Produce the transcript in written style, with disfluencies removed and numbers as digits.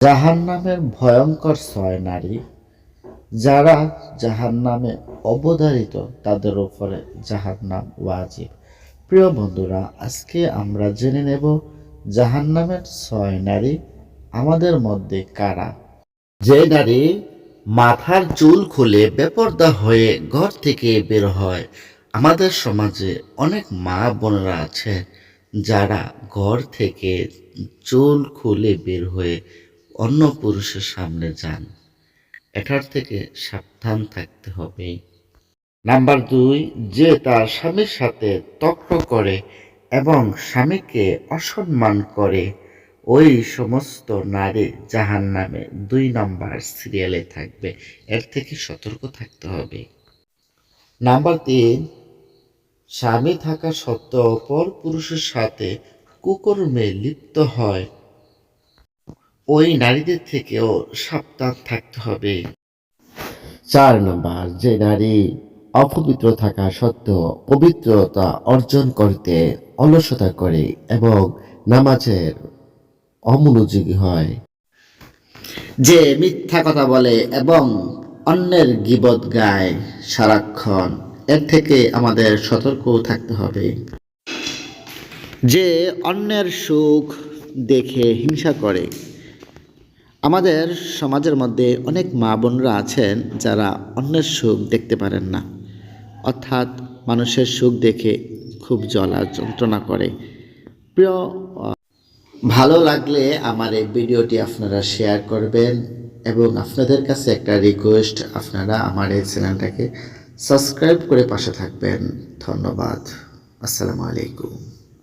জাহান্নামের ভয়ঙ্কর ৬ নারী, যারা জাহান্নামে অবধারিত তাদের উপরে জাহান্নাম ওয়াজিব। প্রিয় বন্ধুরা, আজকে আমরা জেনে নেব জাহান্নামের ৬ নারী আমাদের মধ্যে কারা। যে নারী মাথার চুল খুলে বেপরদা হয়ে ঘর থেকে বের হয়। আমাদের সমাজে অনেক মা বোনেরা আছে যারা ঘর থেকে চুল খুলে বের হয়ে অন্য পুরুষের সামনে যান। এটার থেকে সাবধান থাকতে হবে। নাম্বার ২, যে তার স্বামীর সাথে তর্ক করে এবং স্বামীকে অসম্মান করে, ওই সমস্ত নারী জাহান্নামে ২ নম্বর সিরিয়ালে থাকবে। এর থেকে সতর্ক থাকতে হবে। নাম্বার ৩, স্বামী থাকা সত্ত্বেও পর পুরুষের সাথে কুকর্মে লিপ্ত হয়, ওই নারীদের থেকেও সাবধান থাকতে হবে। ৪ নম্বর, যে নারী অপবিত্র থাকা সত্ত্বেও পবিত্রতা অর্জন করতে অলসতা করে এবং নামাজের অমনোযোগী হয়। যে মিথ্যা কথা বলে এবং অন্যের গীবত গায় সারাক্ষণ, এর থেকে আমাদের সতর্ক থাকতে হবে। যে অন্যের সুখ দেখে হিংসা করে। আমাদের সমাজের মধ্যে অনেক মা বোনরা আছেন যারা অন্যের সুখ দেখতে পারেন না, অর্থাৎ মানুষের সুখ দেখে খুব জ্বালা যন্ত্রণা করে। প্রিয়, ভালো লাগলে আমার এই ভিডিওটি আপনারা শেয়ার করবেন এবং আপনাদের কাছে একটা রিকোয়েস্ট, আপনারা আমার এই চ্যানেলটাকে সাবস্ক্রাইব করে পাশে থাকবেন। ধন্যবাদ। আসসালামু আলাইকুম।